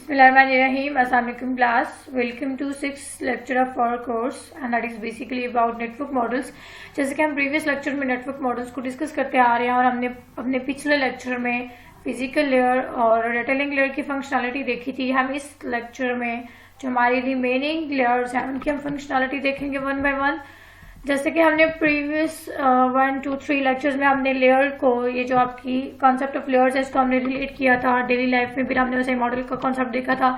Bismillahirrahmanirrahim. Assalamualaikum class. Welcome to 6th lecture of our course and that is basically about network models. जैसे कि हम previous lecture में network models को discuss करते आ रहे हैं और हमने अपने पिछले लेक्चर में फिजिकल लेयर और डेटा लिंक लेयर की फंक्शनैलिटी देखी थी। हम इस लेक्चर में जो हमारी रिमेनिंग लेयर्स हैं उनकी हम फंक्शनैलिटी देखेंगे वन बाय वन। जैसे कि हमने प्रीवियस 1, 2, 3 लेक्चर्स में हमने लेयर को, ये जो आपकी कॉन्सेप्ट ऑफ लेयर्स है, इसको हमने रिलेट किया था डेली लाइफ में, फिर हमने वैसे मॉडल का कॉन्सेप्ट देखा था।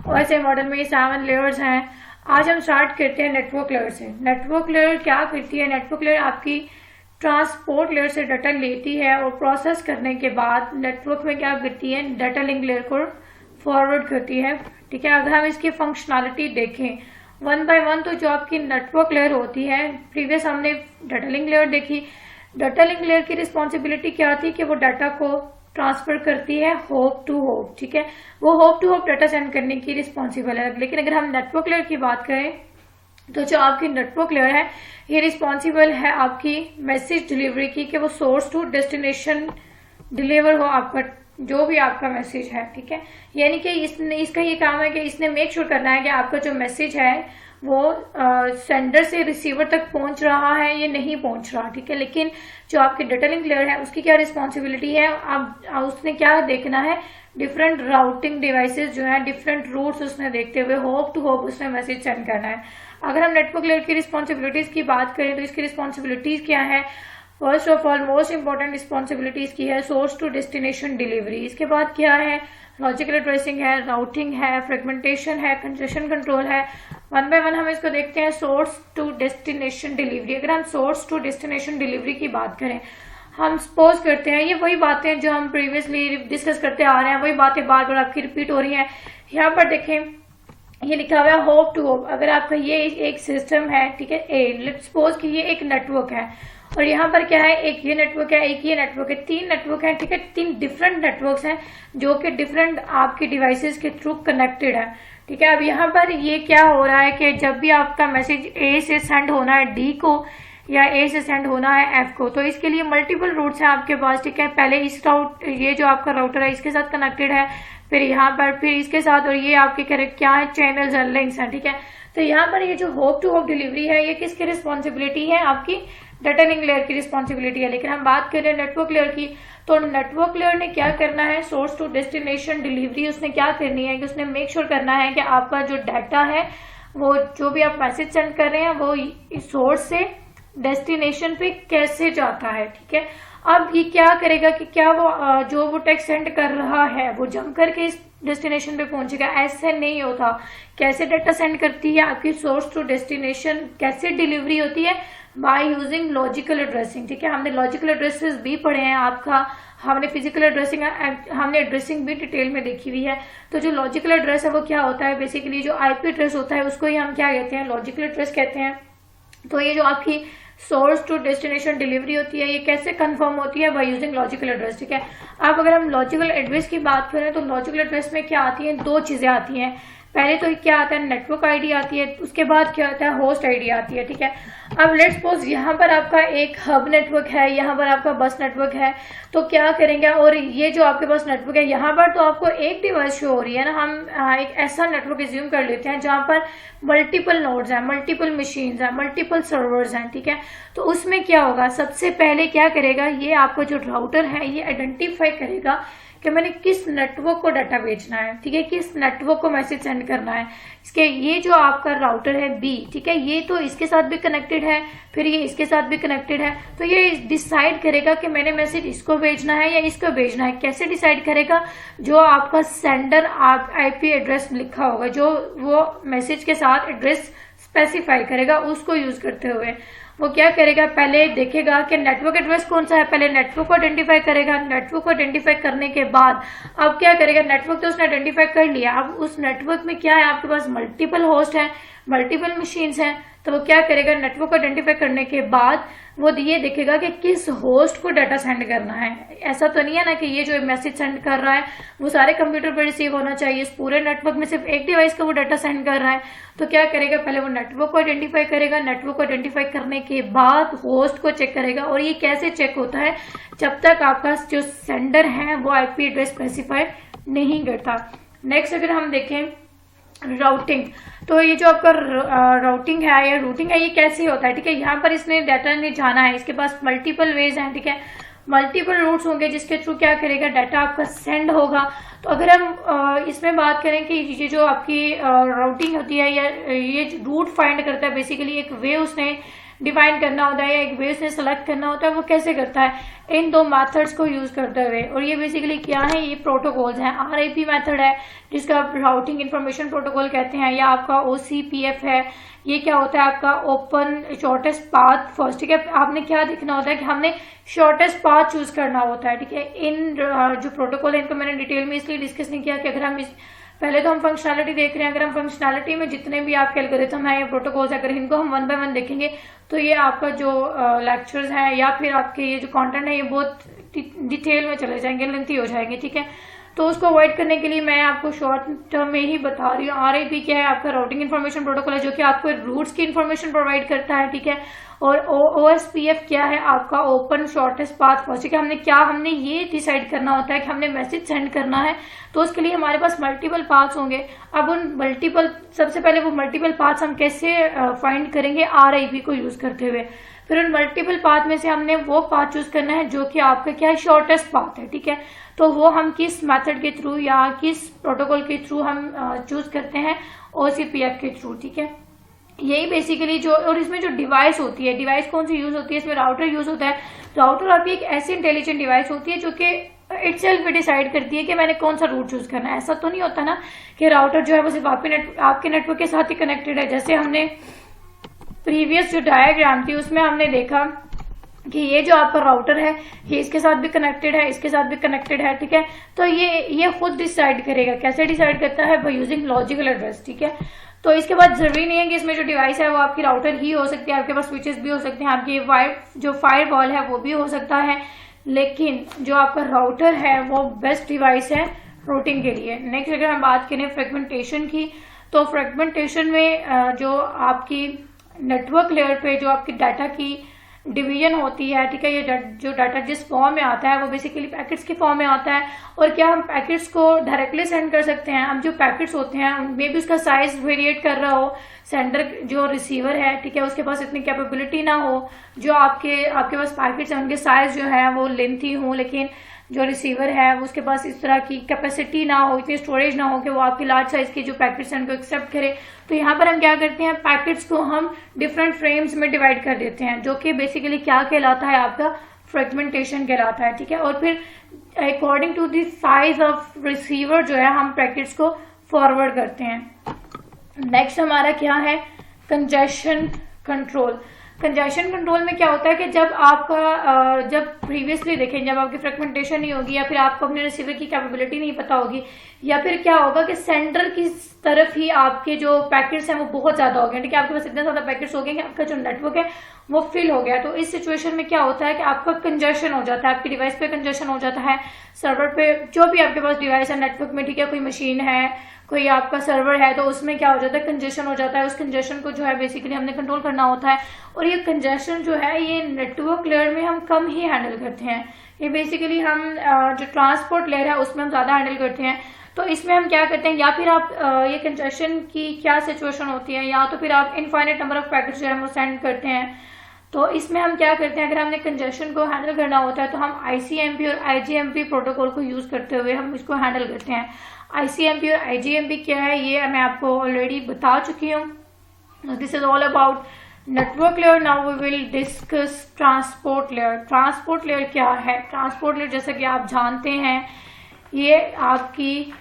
वैसे मॉडल में ये 7 लेयर्स हैं। आज हम स्टार्ट करते हैं नेटवर्क लेयर से। नेटवर्क लेयर क्या करती है? नेटवर्क लेयर आपकी ट्रांसपोर्ट लेयर से डाटा लेती है और प्रोसेस करने के बाद नेटवर्क में क्या करती है, डाटा लिंक लेयर को फॉरवर्ड करती है। ठीक है, अगर हम इसकी फंक्शनैलिटी देखें वन बाय वन, तो जो आपकी नेटवर्क लेयर होती है, प्रीवियस हमने डाटा लिंक लेयर देखी। डाटा लिंक लेयर की रिस्पॉन्सिबिलिटी क्या थी कि वो डाटा को ट्रांसफर करती है होप टू होप। ठीक है, वो hop to hop data send करने की रिस्पॉन्सिबल है। लेकिन अगर हम नेटवर्क लेयर की बात करें तो जो आपकी नेटवर्क लेयर है ये रिस्पॉन्सिबल है आपकी मैसेज डिलीवरी की, कि वो सोर्स टू डेस्टिनेशन डिलीवर हो आपका जो भी आपका मैसेज है। ठीक है, यानी कि इसका ये काम है कि इसने मेक श्योर करना है कि आपका जो मैसेज है वो सेंडर से रिसीवर तक पहुंच रहा है या नहीं पहुंच रहा। ठीक है, लेकिन जो आपकी डाटा लिंक लेयर है उसकी क्या रिस्पॉन्सिबिलिटी है, अब उसने क्या देखना है, डिफरेंट राउटिंग डिवाइसेस जो है, डिफरेंट रूट्स उसने देखते हुए होप टू होप उसने मैसेज सेंड करना है। अगर हम नेटवर्क लेयर की रिस्पॉन्सिबिलिटीज की बात करें तो इसकी रिस्पॉन्सिबिलिटीज क्या है? First of all most important responsibility इसकी है सोर्स टू डेस्टिनेशन डिलीवरी। इसके बाद क्या है? लॉजिकल एड्रेसिंग है, राउटिंग है, फ्रेगमेंटेशन है, कंजेशन कंट्रोल है। वन बाय वन हम इसको देखते हैं। सोर्स टू डेस्टिनेशन डिलीवरी, अगर हम सोर्स टू डेस्टिनेशन डिलीवरी की बात करें, हम सपोज करते हैं, ये वही बातें जो हम प्रीवियसली डिस्कस करते आ रहे हैं, वही बातें बार बार आपकी रिपीट हो रही हैं। यहाँ पर देखें, ये लिखा हुआ है होप टू होप। अगर आपका ये एक सिस्टम है, ठीक है, लेट्स सपोज कि ये एक नेटवर्क है और यहाँ पर क्या है, एक ये नेटवर्क है, एक ये नेटवर्क है, 3 नेटवर्क है। ठीक है, 3 डिफरेंट नेटवर्क्स हैं जो कि डिफरेंट आपके डिवाइसेस के थ्रू कनेक्टेड है। ठीक है, अब यहाँ पर ये क्या हो रहा है कि जब भी आपका मैसेज ए से सेंड होना है डी को या ए से सेंड होना है एफ को, तो इसके लिए मल्टीपल रूट्स हैं आपके पास। ठीक है, पहले इस ये जो आपका राउटर है इसके साथ कनेक्टेड है, फिर यहाँ पर फिर इसके साथ, और ये आपके क्या है, चैनल्स और लिंक्स हैं। ठीक है, तो यहाँ पर ये जो होप टू होप डिलीवरी है ये किसकी रिस्पॉन्सिबिलिटी है? आपकी डाटा लिंक लेयर की रिस्पॉन्सिबिलिटी है। लेकिन हम बात कर रहे हैं नेटवर्क लेयर की, तो नेटवर्क लेयर ने क्या करना है, सोर्स टू डेस्टिनेशन डिलीवरी उसने क्या करनी है कि उसने मेक श्योर करना है कि आपका जो डाटा है, वो जो भी आप मैसेज सेंड कर रहे हैं वो सोर्स से डेस्टिनेशन पे कैसे जाता है। ठीक है, अब ये क्या करेगा कि क्या वो जो वो टेक्स्ट सेंड कर रहा है वो जंप करके इस डेस्टिनेशन पे पहुंचेगा? ऐसे नहीं होता। कैसे डाटा सेंड करती है आपकी सोर्स टू डेस्टिनेशन, कैसे डिलीवरी होती है? By using logical addressing. ठीक है, हमने लॉजिकल एड्रेसेस भी पढ़े हैं आपका, हमने फिजिकल एड्रेसिंग, हमने एड्रेसिंग भी डिटेल में देखी हुई है। तो जो लॉजिकल एड्रेस है वो क्या होता है? बेसिकली जो आईपी एड्रेस होता है उसको ही हम क्या कहते हैं, लॉजिकल एड्रेस कहते हैं। तो ये जो आपकी सोर्स टू डेस्टिनेशन डिलीवरी होती है ये कैसे कंफर्म होती है? By using logical address. ठीक है, अब अगर हम लॉजिकल एड्रेस की बात करें तो लॉजिकल एड्रेस में क्या आती है, 2 चीजें आती हैं। पहले तो क्या आता है, नेटवर्क आईडी आती है, उसके बाद क्या आता है, होस्ट आईडी आती है। ठीक है, अब लेट्स सपोज यहाँ पर आपका एक हब नेटवर्क है, यहाँ पर आपका बस नेटवर्क है, तो क्या करेंगे, और ये जो आपके पास नेटवर्क है यहाँ पर तो आपको एक डिवाइस शो हो रही है ना, हम एक ऐसा नेटवर्क एज्यूम कर लेते हैं जहाँ पर मल्टीपल नोड्स हैं, मल्टीपल मशीन्स हैं, मल्टीपल सर्वर्स हैं। ठीक है, तो उसमें क्या होगा, सबसे पहले क्या करेगा, ये आपका जो राउटर है ये आइडेंटिफाई करेगा कि मैंने किस नेटवर्क को डाटा भेजना है। ठीक है, किस नेटवर्क को मैसेज सेंड करना है। इसके ये जो आपका राउटर है बी, ठीक है, ये तो इसके साथ भी कनेक्टेड है, फिर ये इसके साथ भी कनेक्टेड है, तो ये डिसाइड करेगा कि मैंने मैसेज इसको भेजना है या इसको भेजना है। कैसे डिसाइड करेगा? जो आपका सेंडर आप आईपी एड्रेस लिखा होगा, जो वो मैसेज के साथ एड्रेस स्पेसिफाई करेगा, उसको यूज करते हुए वो क्या करेगा, पहले देखेगा कि नेटवर्क एड्रेस कौन सा है, पहले नेटवर्क को आइडेंटिफाई करेगा। नेटवर्क को आइडेंटिफाई करने के बाद अब क्या करेगा, नेटवर्क तो उसने आइडेंटिफाई कर लिया, अब उस नेटवर्क में क्या है, आपके पास मल्टीपल होस्ट है, मल्टीपल मशीन्स हैं, तो वो क्या करेगा, नेटवर्क को आइडेंटिफाई करने के बाद वो ये देखेगा कि किस होस्ट को डाटा सेंड करना है। ऐसा तो नहीं है ना कि ये जो मैसेज सेंड कर रहा है वो सारे कंप्यूटर पर रिसीव होना चाहिए, इस पूरे नेटवर्क में सिर्फ एक डिवाइस का वो डाटा सेंड कर रहा है। तो क्या करेगा, पहले वो नेटवर्क को आइडेंटिफाई करेगा, नेटवर्क को आइडेंटिफाई करने के बाद होस्ट को चेक करेगा। और ये कैसे चेक होता है, जब तक आपका जो सेंडर है वो आईपी एड्रेस स्पेसिफाई नहीं करता। नेक्स्ट अगर हम देखें राउटिंग, तो ये जो आपका राउटिंग है या रूटिंग है, ये कैसे होता है, ठीक है। यहाँ पर इसने डाटा ने जाना है, इसके पास मल्टीपल वेज हैं, ठीक है, मल्टीपल रूट्स होंगे जिसके थ्रू क्या करेगा, डाटा आपका सेंड होगा। तो अगर हम इसमें बात करें कि ये जो आपकी राउटिंग होती है या ये रूट फाइंड करता है, बेसिकली एक वे उसने डिफाइन करना होता है या एक वे उसने सेलेक्ट करना होता है, वो कैसे करता है, इन दो मेथड्स को यूज करते हुए। और ये बेसिकली क्या है, ये प्रोटोकॉल्स हैं। आरआईपी मेथड है जिसका आप राउटिंग इंफॉर्मेशन प्रोटोकॉल कहते हैं, या आपका ओसीपीएफ है, ये क्या होता है आपका ओपन शॉर्टेस्ट पाथ फर्स्ट, ठीक है। आपने क्या देखना होता है कि हमने शॉर्टेस्ट पाथ चूज करना होता है, ठीक है। इन जो प्रोटोकॉल है इनको मैंने डिटेल में इसलिए डिस्कस नहीं किया कि अगर हम पहले तो हम फंक्शनैलिटी देख रहे हैं, अगर हम फंक्शनैलिटी में जितने भी आपके एल्गोरिथम है या प्रोटोकॉल्स अगर इनको हम वन बाय वन देखेंगे तो ये आपका जो लेक्चर्स हैं या फिर आपके ये जो कंटेंट है ये बहुत डिटेल में चले जाएंगे, लेंथी हो जाएंगे, ठीक है। तो उसको अवॉइड करने के लिए मैं आपको शॉर्ट टर्म में ही बता रही हूँ। आरआईपी क्या है, आपका राउटिंग इन्फॉर्मेशन प्रोटोकॉल है जो कि आपको रूट्स की इन्फॉर्मेशन प्रोवाइड करता है, ठीक है। और ओएसपीएफ क्या है, आपका ओपन शॉर्टेस्ट पाथ फर्स्ट, ठीक है। हमने ये डिसाइड करना होता है कि हमने मैसेज सेंड करना है, तो उसके लिए हमारे पास मल्टीपल पाथ्स होंगे। अब उन मल्टीपल, सबसे पहले वो मल्टीपल पाथ्स हम कैसे फाइंड करेंगे, आरआईपी को यूज करते हुए। फिर उन मल्टीपल पाथ में से हमने वो पाथ चूज करना है जो कि आपका क्या है, शॉर्टेस्ट पाथ है, ठीक है। तो वो हम किस मेथड के थ्रू या किस प्रोटोकॉल के थ्रू हम चूज करते हैं, ओसीपीएफ के थ्रू, ठीक है। यही बेसिकली जो, और इसमें जो डिवाइस होती है, डिवाइस कौन सी यूज होती है, इसमें राउटर यूज होता है। राउटर आपकी एक ऐसी इंटेलिजेंट डिवाइस होती है जो कि इटसेल्फ डिसाइड करती है कि मैंने कौन सा रूट चूज करना है। ऐसा तो नहीं होता ना कि राउटर जो है वो सिर्फ आपके नेटवर्क के साथ ही कनेक्टेड है। जैसे हमने प्रीवियस जो डायग्राम थी उसमें हमने देखा कि ये जो आपका राउटर है ये इसके साथ भी कनेक्टेड है, इसके साथ भी कनेक्टेड है, ठीक है। तो ये खुद डिसाइड करेगा, कैसे डिसाइड करता है, बाय यूजिंग लॉजिकल एड्रेस, ठीक है। तो इसके बाद जरूरी नहीं है कि इसमें जो डिवाइस है वो आपकी राउटर ही हो सकती है, आपके पास स्विचेस भी हो सकते हैं, आपकी जो फायरवॉल है वो भी हो सकता है, लेकिन जो आपका राउटर है वो बेस्ट डिवाइस है रूटिंग के लिए। नेक्स्ट अगर हम बात करें फ्रेगमेंटेशन की, तो फ्रेगमेंटेशन में जो आपकी नेटवर्क लेयर पे जो आपकी डाटा की डिवीजन होती है, ठीक है, ये जो डाटा जिस फॉर्म में आता है वो बेसिकली पैकेट्स के फॉर्म में आता है। और क्या हम पैकेट्स को डायरेक्टली सेंड कर सकते हैं, हम जो पैकेट्स होते हैं उनमें भी उसका साइज वेरिएट कर रहा हो, सेंडर जो रिसीवर है, ठीक है, उसके पास इतनी कैपेबिलिटी ना हो, जो आपके पास पैकेट्स हैं उनके साइज जो है वो लेंथी हो, लेकिन जो रिसीवर है वो उसके पास इस तरह की कैपेसिटी ना हो, इतनी स्टोरेज ना हो कि वो आपकी लार्ज साइज के जो पैकेट्स हैं उनको एक्सेप्ट करे। तो यहाँ पर हम क्या करते हैं, पैकेट्स को हम डिफरेंट फ्रेम्स में डिवाइड कर देते हैं, जो कि बेसिकली क्या कहलाता है, आपका फ्रेगमेंटेशन कहलाता है, ठीक है। और फिर according to the size of receiver जो है हम पैकेट्स को फॉरवर्ड करते हैं। नेक्स्ट हमारा क्या है, कंजेशन कंट्रोल। कंजेशन कंट्रोल में क्या होता है कि जब प्रीवियसली देखें, जब आपकी फ्रेगमेंटेशन नहीं होगी या फिर आपको अपने रिसीवर की कैपेबिलिटी नहीं पता होगी, या फिर क्या होगा कि सेंडर की तरफ ही आपके जो पैकेट्स हैं वो बहुत ज्यादा हो गए, ठीक है, आपके पास इतने ज्यादा पैकेट्स हो गए कि आपका जो नेटवर्क है वो फिल हो गया। तो इस सिचुएशन में क्या होता है कि आपका कंजेशन हो जाता है, आपकी डिवाइस पे कंजेशन हो जाता है, सर्वर पे जो भी आपके पास डिवाइस है नेटवर्क में, ठीक है, कोई मशीन है, कोई आपका सर्वर है, तो उसमें क्या हो जाता है, कंजेशन हो जाता है। उस कंजेशन को जो है बेसिकली हमने कंट्रोल करना होता है। और ये कंजेशन जो है ये नेटवर्क लेयर में हम कम ही हैंडल करते हैं, ये बेसिकली हम जो ट्रांसपोर्ट लेयर है उसमें हम ज्यादा हैंडल करते हैं। तो इसमें हम क्या करते हैं, या फिर आप ये कंजेशन की क्या सिचुएशन होती है, या तो फिर आप इनफाइनाइट नंबर ऑफ पैकेट्स जो है वो सेंड करते हैं। तो इसमें हम क्या करते हैं, अगर हमने कंजेशन को हैंडल करना होता है तो हम आईसीएमपी और आईजीएमपी प्रोटोकॉल को यूज करते हुए हम इसको हैंडल करते हैं। आईसीएमपी और आईजीएमपी क्या है ये मैं आपको ऑलरेडी बता चुकी हूँ। This is all about network layer. Now we will discuss transport layer. Transport layer क्या है, ट्रांसपोर्ट लेयर जैसा कि आप जानते हैं ये आपकी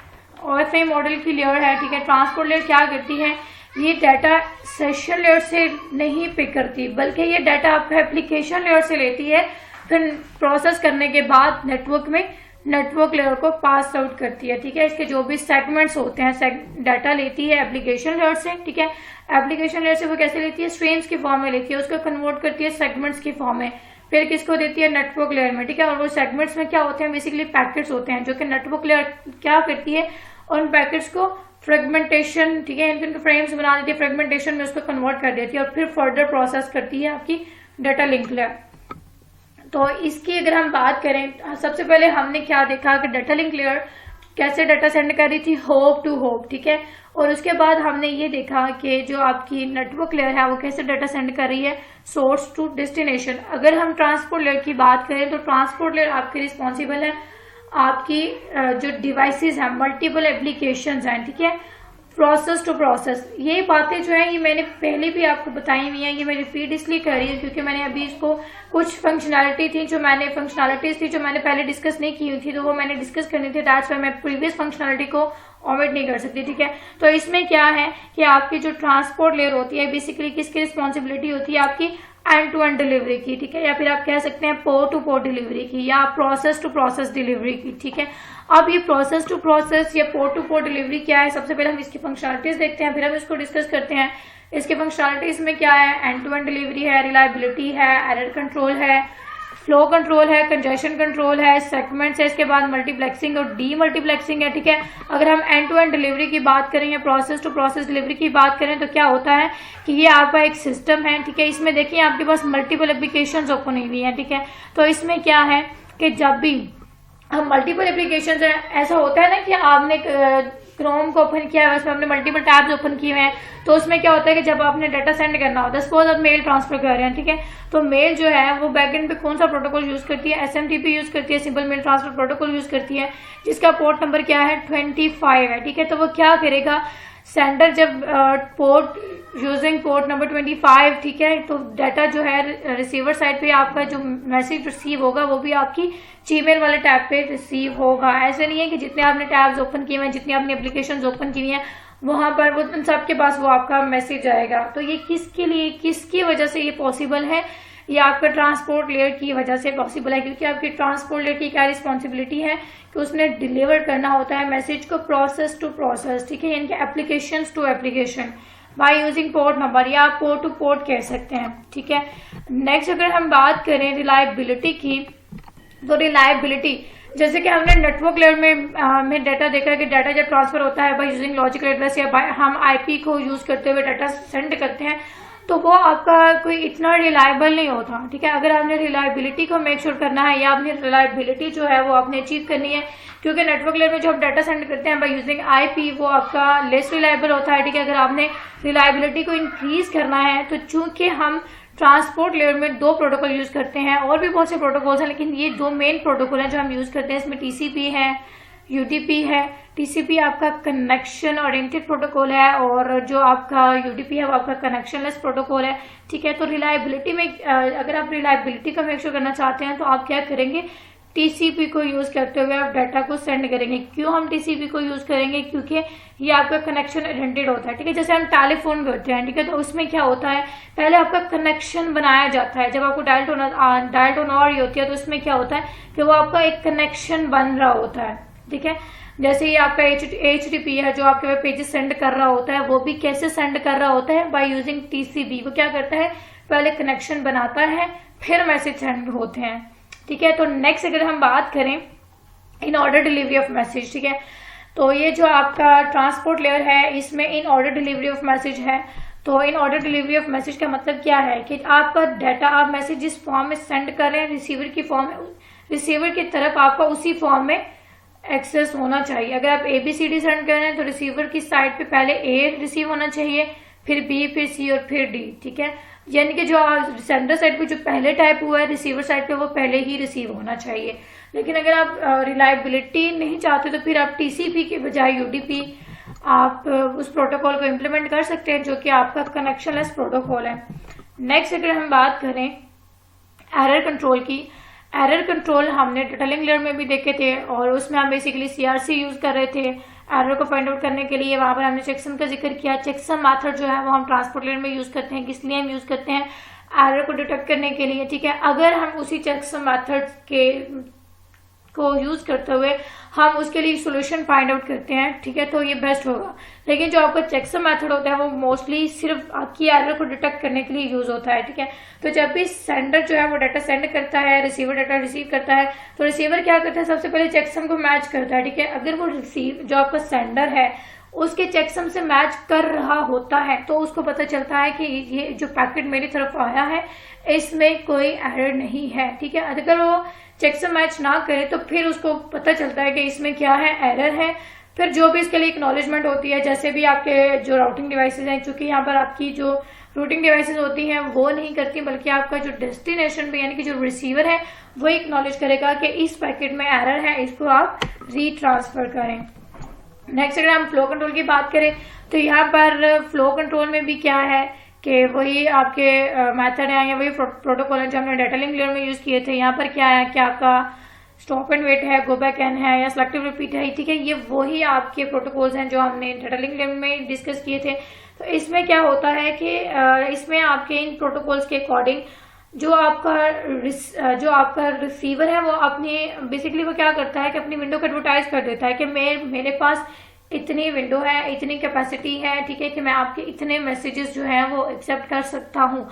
ओएफए मॉडल की लेयर है, ठीक है। ट्रांसपोर्ट लेयर क्या करती है, ये डाटा सेशन लेयर से नहीं पिक करती, बल्कि ये डाटा आपका एप्लीकेशन लेयर से लेती है, फिर प्रोसेस करने के बाद नेटवर्क में नेटवर्क लेयर को पास आउट करती है, ठीक है। इसके जो भी सेगमेंट्स होते हैं डाटा लेती है एप्लीकेशन लेयर से, ठीक है। एप्लीकेशन लेयर से वो कैसे लेती है, स्ट्रीम्स की फॉर्म में लेती है, उसको कन्वर्ट करती है सेगमेंट्स की फॉर्म में, फिर किसको देती है, नेटवर्क लेयर में, ठीक है। और वो सेगमेंट्स में क्या होते हैं, बेसिकली पैकेट्स होते हैं, जो कि नेटवर्क लेयर क्या करती है, उन पैकेट्स को फ्रेगमेंटेशन, ठीक है, इनके फ्रेम्स बना देती है, फ्रेगमेंटेशन में उसको कन्वर्ट कर देती है और फिर फर्दर प्रोसेस करती है आपकी डाटा लिंक लेयर। तो इसकी अगर हम बात करें, सबसे पहले हमने क्या देखा कि डाटा लिंक लेयर कैसे डाटा सेंड कर रही थी, होप टू होप, ठीक है। और उसके बाद हमने ये देखा कि जो आपकी नेटवर्क लेयर है वो कैसे डाटा सेंड कर रही है, सोर्स टू डेस्टिनेशन। अगर हम ट्रांसपोर्ट लेयर की बात करें तो ट्रांसपोर्ट लेयर आपकी रिस्पॉन्सिबल है आपकी जो डिवाइसेस हैं, मल्टीपल एप्लीकेशंस हैं, ठीक है, प्रोसेस टू प्रोसेस। ये बातें जो है ये मैंने पहले भी आपको बताई हुई हैं, ये मैं रिपीट इसलिए कर रही हूँ क्योंकि मैंने अभी इसको कुछ फंक्शनैलिटीज जो मैंने पहले डिस्कस नहीं की हुई थी, तो वो मैंने डिस्कस करनी थी, दैट्स व्हाई मैं प्रीवियस फंक्शनैलिटी को ओमिट नहीं कर सकती, ठीक है। तो इसमें क्या है कि आपकी जो ट्रांसपोर्ट लेयर होती है बेसिकली किसकी रिस्पॉन्सिबिलिटी होती है, आपकी एंड टू एंड डिलीवरी की, ठीक है, या फिर आप कह सकते हैं पोर्ट टू पोर्ट डिलीवरी की या प्रोसेस टू प्रोसेस डिलीवरी की, ठीक है। अब ये प्रोसेस टू प्रोसेस या पोर्ट टू पोर्ट डिलीवरी क्या है, सबसे पहले हम इसकी फंक्शनलिटीज देखते हैं, फिर हम इसको डिस्कस करते हैं। इसके फंक्शनलिटीज में क्या है, एंड टू एंड डिलीवरी है, रिलायबिलिटी है, एरर कंट्रोल है, फ्लो कंट्रोल है, कंजेशन कंट्रोल है, सेगमेंट्स है, इसके बाद मल्टीप्लेक्सिंग और डी मल्टीप्लेक्सिंग है, ठीक है। अगर हम एंड टू एंड डिलीवरी की बात करें या प्रोसेस टू प्रोसेस डिलीवरी की बात करें तो क्या होता है कि ये आपका एक सिस्टम है, ठीक है। इसमें देखिए आपके पास मल्टीपल एप्लीकेशंस ओपन हुई है, ठीक है। तो इसमें क्या है कि जब भी हम मल्टीपल एप्लीकेशंस है, ऐसा होता है ना कि आपने क्रोम को ओपन किया है, उसमें आपने मल्टीपल टैब्स ओपन किए हुए हैं, तो उसमें क्या होता है कि जब आपने डाटा सेंड करना होता है, सपोज आप मेल ट्रांसफर कर रहे हैं, ठीक है, तो मेल जो है वो बैकएंड पे कौन सा प्रोटोकॉल यूज करती है, SMTP यूज करती है, simple mail transfer protocol use करती है, जिसका पोर्ट नंबर क्या है 25 है, ठीक है। तो वो क्या करेगा, सेंडर जब पोर्ट यूजिंग पोर्ट नंबर 25, ठीक है, तो डाटा जो है रिसीवर साइड पे आपका जो मैसेज रिसीव होगा वो भी आपकी जीमेल वाले टैब पे रिसीव होगा। ऐसे नहीं है कि जितने आपने टैब्स ओपन किए हैं, जितनी आपने एप्लीकेशंस ओपन की हैं, वहां पर वो उन सबके पास वो आपका मैसेज आएगा। तो ये किसके लिए, किसकी वजह से ये पॉसिबल है, ये आपका ट्रांसपोर्ट लेयर की वजह से पॉसिबल है, क्योंकि आपकी ट्रांसपोर्ट लेयर की क्या रिस्पॉन्सिबिलिटी है कि उसने डिलीवर करना होता है मैसेज को प्रोसेस टू प्रोसेस, ठीक है, यानी कि application to application by using port number, या आप पोर्ट टू पोर्ट कह सकते हैं, ठीक है। नेक्स्ट अगर हम बात करें रिलायबिलिटी की, तो रिलायबिलिटी जैसे कि हमने नेटवर्क लेयर में डाटा देखा है कि डाटा जब ट्रांसफर होता है बाय यूजिंग लॉजिकल एड्रेस या बाय हम IP को यूज करते हुए डाटा सेंड करते हैं, तो वो आपका कोई इतना रिलायबल नहीं होता, ठीक है। अगर आपने रिलायबिलिटी को मेक श्योर करना है या आपने रिलायबिलिटी जो है वो आपने अचीव करनी है, क्योंकि नेटवर्क लेयर में जो आप डाटा सेंड करते हैं बाय यूजिंग IP वो आपका लेस रिलायबल होता है, ठीक है। अगर आपने रिलायबिलिटी को इंक्रीज करना है तो चूंकि हम ट्रांसपोर्ट लेयर में 2 प्रोटोकॉल यूज करते हैं, और भी बहुत से प्रोटोकॉल्स हैं, लेकिन ये 2 मेन प्रोटोकॉल हैं जो हम यूज करते हैं। इसमें TCP है, UDP है। TCP आपका कनेक्शन ओरिएंटेड प्रोटोकॉल है और जो आपका UDP है वो आपका कनेक्शनलेस प्रोटोकॉल है, ठीक है। तो रिलायबिलिटी में अगर आप रिलायबिलिटी का मेक श्योर करना चाहते हैं तो आप क्या करेंगे, TCP को यूज करते हुए आप डाटा को सेंड करेंगे। क्यों हम TCP को यूज करेंगे, क्योंकि ये आपका कनेक्शन ओरिएंटेड होता है, ठीक है। जैसे हम टेलीफोन करते हैं, ठीक है, तो उसमें क्या होता है, पहले आपका कनेक्शन बनाया जाता है, जब आपको डायल टोन आ रही होती है तो उसमें क्या होता है कि वो आपका एक कनेक्शन बन रहा होता है, ठीक है। जैसे ये आपका HTTP है जो आपके वेब पेजेस सेंड कर रहा होता है, वो भी कैसे सेंड कर रहा होता है, बाय यूजिंग TCP। वो क्या करता है, पहले कनेक्शन बनाता है फिर मैसेज सेंड होते हैं, ठीक है। तो नेक्स्ट अगर हम बात करें in order delivery of message, ठीक है, तो ये जो आपका ट्रांसपोर्ट लेयर है इसमें in order delivery of message है। तो in order delivery of message का मतलब क्या है कि आपका डाटा आप मैसेज जिस फॉर्म में सेंड कर रहे हैं रिसीवर की फॉर्म में, रिसीवर की तरफ आपका उसी फॉर्म में एक्सेस होना चाहिए। अगर आप ABCD सेंड कर रहे हैं तो रिसीवर की साइड पे पहले A रिसीव होना चाहिए, फिर B, फिर C और फिर D, ठीक है। यानी कि जो सेंडर साइड पे जो पहले टाइप हुआ है रिसीवर साइड पे वो पहले ही रिसीव होना चाहिए। लेकिन अगर आप रिलायबिलिटी नहीं चाहते तो फिर आप TCP के बजाय UDP आप उस प्रोटोकॉल को इम्प्लीमेंट कर सकते हैं जो कि आपका कनेक्शनलेस प्रोटोकॉल है। नेक्स्ट अगर हम बात करें एरर कंट्रोल की, एरर कंट्रोल हमने डाटा लिंक लेयर में भी देखे थे और उसमें हम बेसिकली CRC यूज कर रहे थे एरर को फाइंड आउट करने के लिए। वहां पर हमने चेकसम का जिक्र किया। चेकसम मेथड जो है वो हम ट्रांसपोर्ट लेयर में यूज करते हैं, किस लिए हम यूज करते हैं, एरर को डिटेक्ट करने के लिए, ठीक है। अगर हम उसी चेकसम मेथड को यूज करते हुए हम उसके लिए सोल्यूशन फाइंड आउट करते हैं, ठीक है, तो ये बेस्ट होगा। लेकिन जो आपका चेकसम मेथड होता है वो मोस्टली सिर्फ आपकी एरर को डिटेक्ट करने के लिए यूज होता है, ठीक है। तो जब भी सेंडर जो है वो डाटा सेंड करता है, रिसीवर डाटा रिसीव करता है, तो रिसीवर क्या करता है, सबसे पहले चेकसम को मैच करता है, ठीक है। अगर वो जो आपका सेंडर है उसके चेकसम से मैच कर रहा होता है तो उसको पता चलता है कि ये जो पैकेट मेरी तरफ आया है इसमें कोई एरर नहीं है, ठीक है। अगर वो चेकसम मैच ना करे तो फिर उसको पता चलता है कि इसमें क्या है, एरर है। फिर जो भी इसके लिए एक्नॉलेजमेंट होती है, जैसे भी आपके जो राउटिंग डिवाइसेज हैं, चूंकि यहाँ पर आपकी जो रूटिंग डिवाइसेज होती हैं वो नहीं करती, बल्कि आपका जो डेस्टिनेशन पे यानी कि जो रिसीवर है वो एक्नॉलेज करेगा कि इस पैकेट में एरर है, इसको आप रीट्रांसफर करें। नेक्स्ट अगर हम फ्लो कंट्रोल की बात करें तो यहाँ पर फ्लो कंट्रोल में भी क्या है कि वही आपके मेथड है या वही प्रोटोकॉल है जो हमने डेटा लिंक लेयर में यूज किए थे। यहाँ पर क्या है, क्या का स्टॉप एंड वेट है, गो बैक एन है या सिलेक्टिव रिपीट है, ठीक है। ये वही आपके प्रोटोकॉल्स हैं जो हमने डेटा लिंक लेयर में डिस्कस किए थे। तो इसमें क्या होता है कि इसमें आपके इन प्रोटोकॉल्स के अकॉर्डिंग जो आपका रिसीवर है वो अपनी बेसिकली वो क्या करता है कि अपनी विंडो को एडवर्टाइज कर देता है कि मेरे पास इतनी विंडो है, इतनी कैपेसिटी है, ठीक है, कि मैं आपके इतने मैसेजेस जो हैं वो एक्सेप्ट कर सकता हूँ।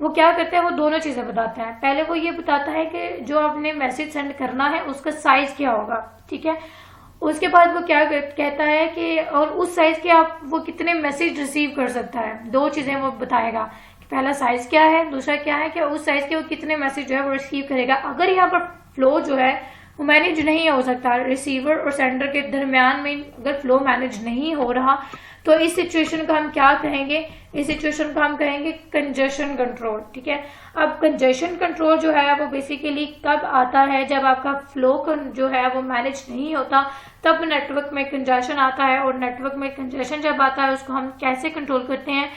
वो क्या करते हैं, वो दोनों चीजें बताते हैं। पहले वो ये बताता है कि जो आपने मैसेज सेंड करना है उसका साइज क्या होगा, ठीक है। उसके बाद वो क्या कहता है कि और उस साइज के आप वो कितने मैसेज रिसीव कर सकता है, दो चीजें वो बताएगा। पहला साइज क्या है, दूसरा क्या है कि उस साइज के वो कितने मैसेज जो है वो रिसीव करेगा। अगर यहाँ पर फ्लो जो है वो मैनेज नहीं हो सकता, रिसीवर और सेंडर के दरमियान में अगर फ्लो मैनेज नहीं हो रहा तो इस सिचुएशन को हम क्या कहेंगे, इस सिचुएशन को हम कहेंगे कंजेशन कंट्रोल, ठीक है। अब कंजेशन कंट्रोल जो है वो बेसिकली कब आता है, जब आपका फ्लो जो है वो मैनेज नहीं होता तब नेटवर्क में कंजेशन आता है। और नेटवर्क में कंजेशन जब आता है उसको हम कैसे कंट्रोल करते हैं,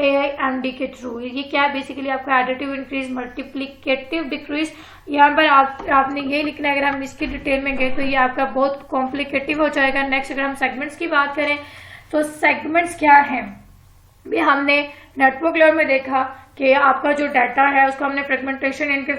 AIMD के थ्रू। ये क्या बेसिकली आपका एडिटिव इंक्रीज, मल्टीप्लिकेटिव डिक्रीज। यहाँ पर आपने ये लिखना है। अगर हम इसकी डिटेल में गए तो ये आपका बहुत कॉम्प्लिकेटिव हो जाएगा। नेक्स्ट अगर हम सेगमेंट्स की बात करें तो सेगमेंट्स क्या है, भी हमने नेटवर्क लेवल में देखा कि आपका जो डाटा है उसको हमने फ्रेगमेंटेशन इनके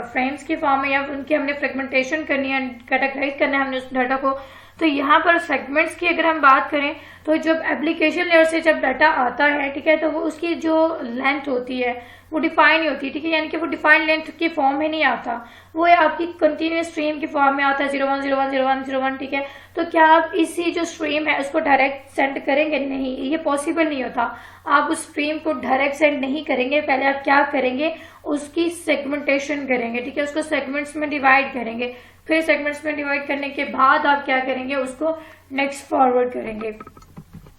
फ्रेम्स की फॉर्म में या उनकी हमने फ्रेगमेंटेशन करनी है, कैटेगराइज करना है हमने उस डाटा को। तो यहाँ पर सेगमेंट्स की अगर हम बात करें तो जब एप्लीकेशन लेयर से जब डाटा आता है, ठीक है, तो वो उसकी जो लेंथ होती है वो डिफाइन नहीं होती, ठीक है, यानी कि वो डिफाइंड लेंथ की फॉर्म में नहीं आता, वो आपकी कंटिन्यूस स्ट्रीम की फॉर्म में आता है 01010101, ठीक है। तो क्या आप इसी जो स्ट्रीम है उसको डायरेक्ट सेंड करेंगे, नहीं, ये पॉसिबल नहीं होता। आप उस स्ट्रीम को डायरेक्ट सेंड नहीं करेंगे, पहले आप क्या करेंगे, उसकी सेगमेंटेशन करेंगे, ठीक है, उसको सेगमेंट्स में डिवाइड करेंगे। फिर सेगमेंट्स में डिवाइड करने के बाद आप क्या करेंगे, उसको नेक्स्ट फॉरवर्ड करेंगे।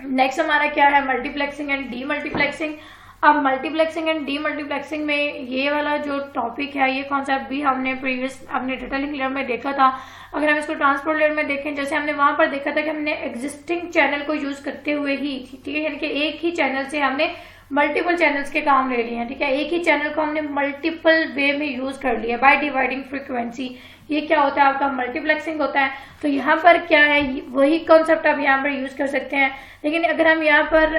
नेक्स्ट हमारा क्या है, मल्टीप्लेक्सिंग एंड डीमल्टीप्लेक्सिंग। अब मल्टीप्लेक्सिंग एंड डीमल्टीप्लेक्सिंग में ये वाला जो टॉपिक है, ये कॉन्सेप्ट भी हमने प्रीवियस अपने डेटा लिंक लेयर में देखा था। अगर हम इसको ट्रांसपोर्ट लेयर में देखें, जैसे हमने वहां पर देखा था कि हमने एग्जिस्टिंग चैनल को यूज करते हुए ही, ठीक है, यानी कि एक ही चैनल से हमने मल्टीपल चैनल्स के काम ले लिए हैं, ठीक है, एक ही चैनल को हमने मल्टीपल वे में यूज कर लिया बाय डिवाइडिंग फ्रीक्वेंसी। ये क्या होता है, आपका मल्टीप्लेक्सिंग होता है। तो यहाँ पर क्या है, वही कॉन्सेप्ट आप यहाँ पर यूज कर सकते हैं। लेकिन अगर हम यहाँ पर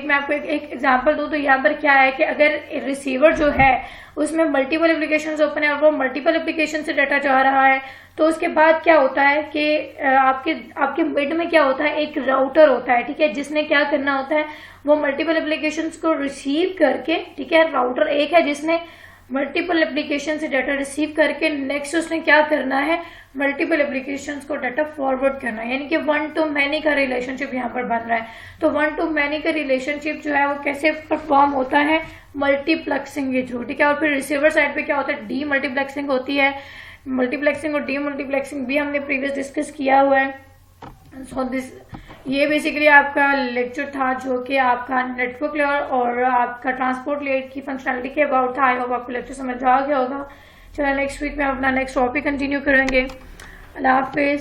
मैं आपको एक एग्जांपल दूं तो यहाँ पर क्या है कि अगर रिसीवर जो है उसमें मल्टीपल एप्लीकेशंस ओपन है और वो मल्टीपल एप्लीकेशन से डाटा जा रहा है, तो उसके बाद क्या होता है कि आपके मिड में क्या होता है, एक राउटर होता है, ठीक है, जिसने क्या करना होता है, वो मल्टीपल एप्लीकेशंस को रिसीव करके, ठीक है, राउटर एक है जिसने मल्टीपल एप्लीकेशन से डाटा रिसीव करके नेक्स्ट उसने क्या करना है, मल्टीपल एप्लीकेशंस को डाटा फॉरवर्ड करना है, यानी कि वन टू मैनी का रिलेशनशिप यहाँ पर बन रहा है। तो वन टू मैनी का रिलेशनशिप जो है वो कैसे परफॉर्म होता है, मल्टीप्लेक्सिंग के थ्रू, ठीक है। और फिर रिसीवर साइड पे क्या होता है, डी मल्टीप्लेक्सिंग होती है। मल्टीप्लेक्सिंग और डी मल्टीप्लेक्सिंग भी हमने प्रीवियस डिस्कस किया हुआ है। सो दिस ये बेसिकली आपका लेक्चर था जो कि आपका नेटवर्क लेयर और आपका ट्रांसपोर्ट लेयर की फंक्शनलिटी के अबाउट था। आई होप आपको लेक्चर समझ आ गया होगा। चलो नेक्स्ट वीक में अपना नेक्स्ट टॉपिक कंटिन्यू करेंगे। अल्लाह हाफिज।